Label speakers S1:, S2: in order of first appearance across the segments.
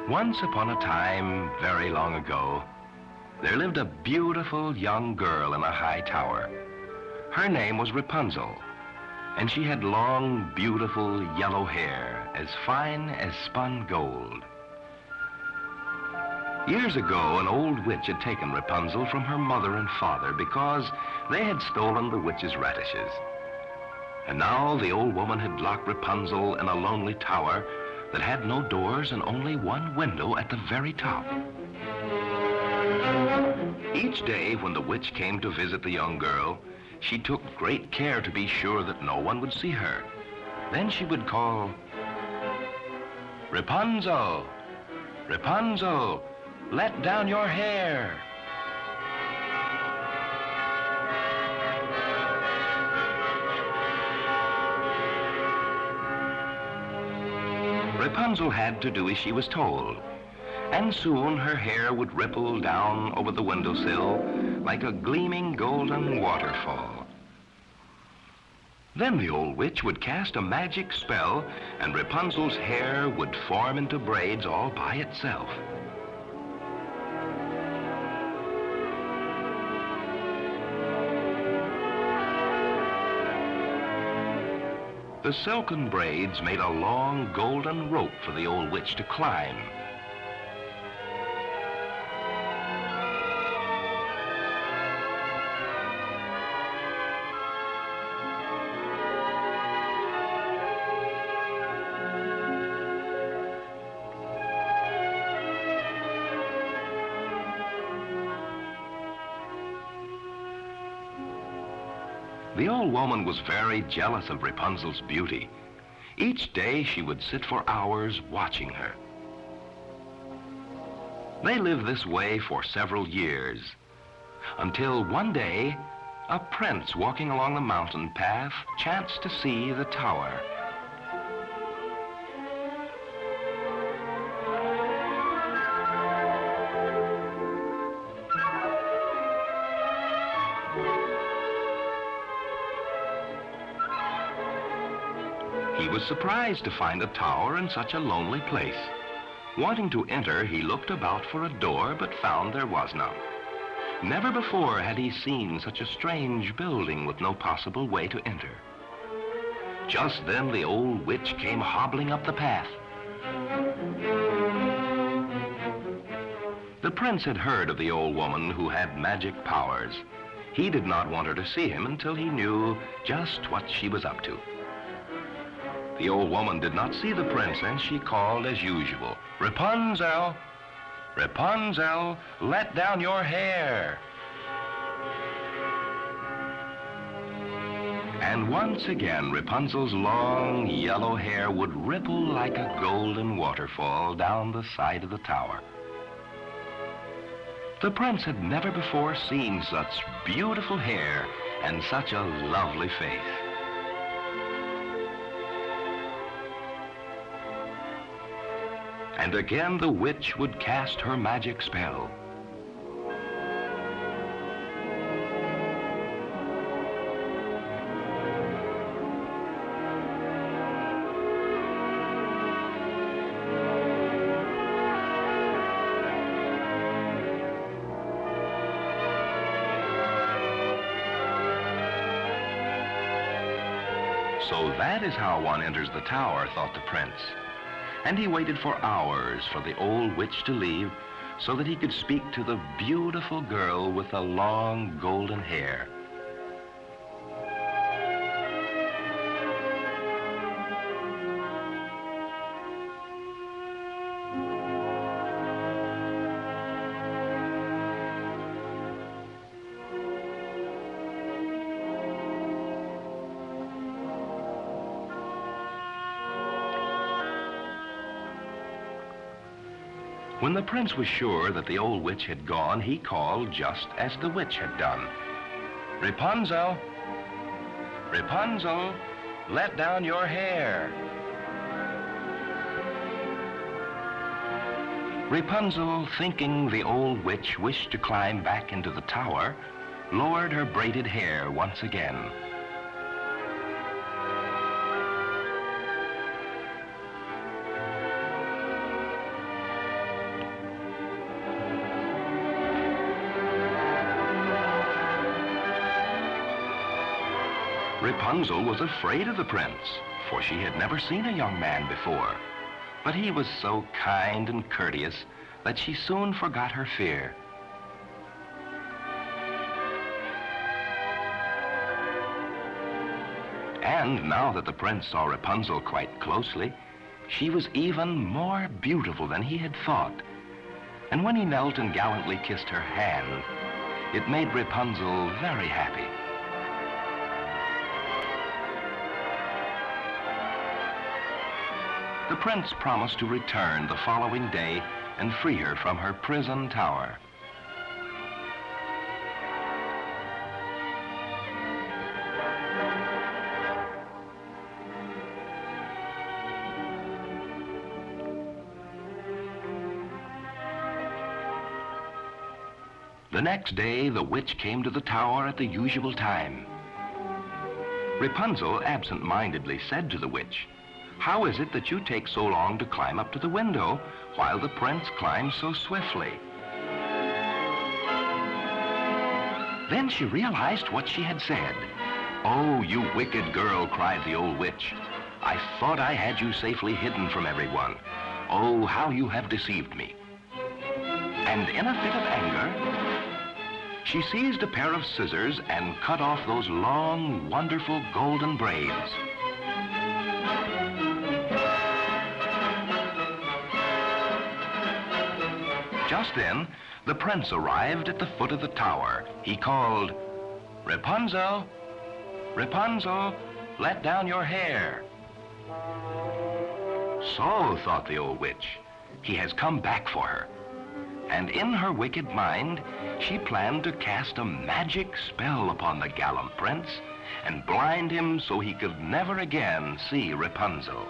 S1: Once upon a time, very long ago, there lived a beautiful young girl in a high tower. Her name was Rapunzel, and she had long, beautiful yellow hair, as fine as spun gold. Years ago, an old witch had taken Rapunzel from her mother and father because they had stolen the witch's radishes. And now the old woman had locked Rapunzel in a lonely tower that had no doors and only one window at the very top. Each day when the witch came to visit the young girl, she took great care to be sure that no one would see her. Then she would call, "Rapunzel, Rapunzel, let down your hair." Rapunzel had to do as she was told, and soon her hair would ripple down over the windowsill like a gleaming golden waterfall. Then the old witch would cast a magic spell, and Rapunzel's hair would form into braids all by itself. The silken braids made a long golden rope for the old witch to climb. The old woman was very jealous of Rapunzel's beauty. Each day she would sit for hours watching her. They lived this way for several years, until one day a prince walking along the mountain path chanced to see the tower. He was surprised to find a tower in such a lonely place. Wanting to enter, he looked about for a door, but found there was none. Never before had he seen such a strange building with no possible way to enter. Just then the old witch came hobbling up the path. The prince had heard of the old woman who had magic powers. He did not want her to see him until he knew just what she was up to. The old woman did not see the prince, and she called as usual, "Rapunzel, Rapunzel, let down your hair." And once again, Rapunzel's long yellow hair would ripple like a golden waterfall down the side of the tower. The prince had never before seen such beautiful hair and such a lovely face. And again the witch would cast her magic spell. So that is how one enters the tower, thought the prince. And he waited for hours for the old witch to leave so that he could speak to the beautiful girl with the long golden hair. When the prince was sure that the old witch had gone, he called just as the witch had done. "Rapunzel, Rapunzel, let down your hair." Rapunzel, thinking the old witch wished to climb back into the tower, lowered her braided hair once again. Rapunzel was afraid of the prince, for she had never seen a young man before. But he was so kind and courteous that she soon forgot her fear. And now that the prince saw Rapunzel quite closely, she was even more beautiful than he had thought. And when he knelt and gallantly kissed her hand, it made Rapunzel very happy. The prince promised to return the following day and free her from her prison tower. The next day, the witch came to the tower at the usual time. Rapunzel absent-mindedly said to the witch, "How is it that you take so long to climb up to the window while the prince climbs so swiftly?" Then she realized what she had said. "Oh, you wicked girl," cried the old witch. "I thought I had you safely hidden from everyone. Oh, how you have deceived me." And in a fit of anger, she seized a pair of scissors and cut off those long, wonderful golden braids. Just then, the prince arrived at the foot of the tower. He called, "Rapunzel, Rapunzel, let down your hair." So, thought the old witch, he has come back for her. And in her wicked mind, she planned to cast a magic spell upon the gallant prince and blind him so he could never again see Rapunzel.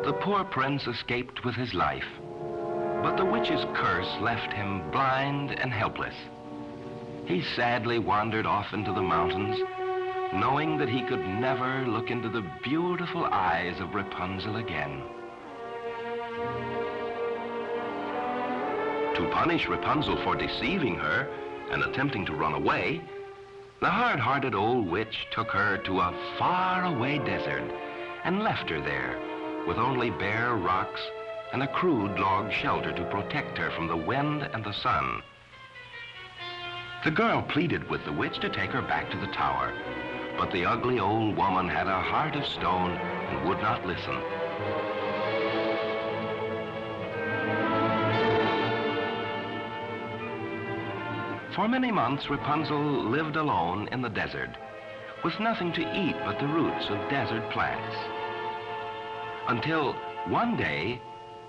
S1: The poor prince escaped with his life, but the witch's curse left him blind and helpless. He sadly wandered off into the mountains, knowing that he could never look into the beautiful eyes of Rapunzel again. To punish Rapunzel for deceiving her and attempting to run away, the hard-hearted old witch took her to a far-away desert and left her there, with only bare rocks and a crude log shelter to protect her from the wind and the sun. The girl pleaded with the witch to take her back to the tower, but the ugly old woman had a heart of stone and would not listen. For many months, Rapunzel lived alone in the desert, with nothing to eat but the roots of desert plants. Until one day,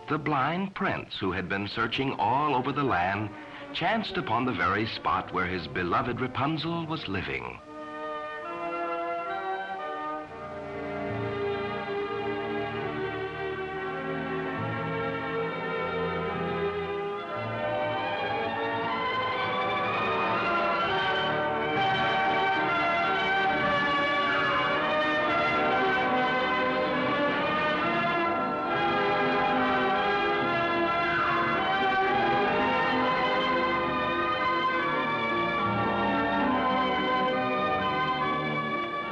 S1: the blind prince, who had been searching all over the land, chanced upon the very spot where his beloved Rapunzel was living.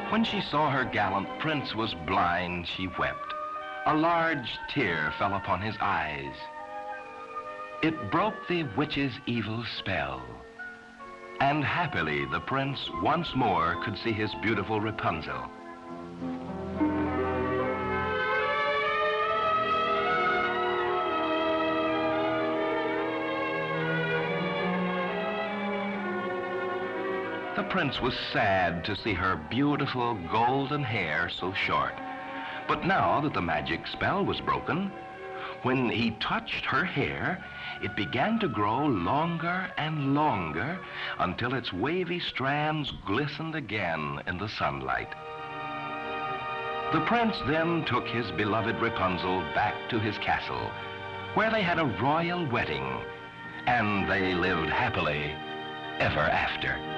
S1: When she saw her gallant prince was blind, she wept. A large tear fell upon his eyes. It broke the witch's evil spell, and happily the prince once more could see his beautiful Rapunzel. The prince was sad to see her beautiful golden hair so short. But now that the magic spell was broken, when he touched her hair, it began to grow longer and longer until its wavy strands glistened again in the sunlight. The prince then took his beloved Rapunzel back to his castle, where they had a royal wedding, and they lived happily ever after.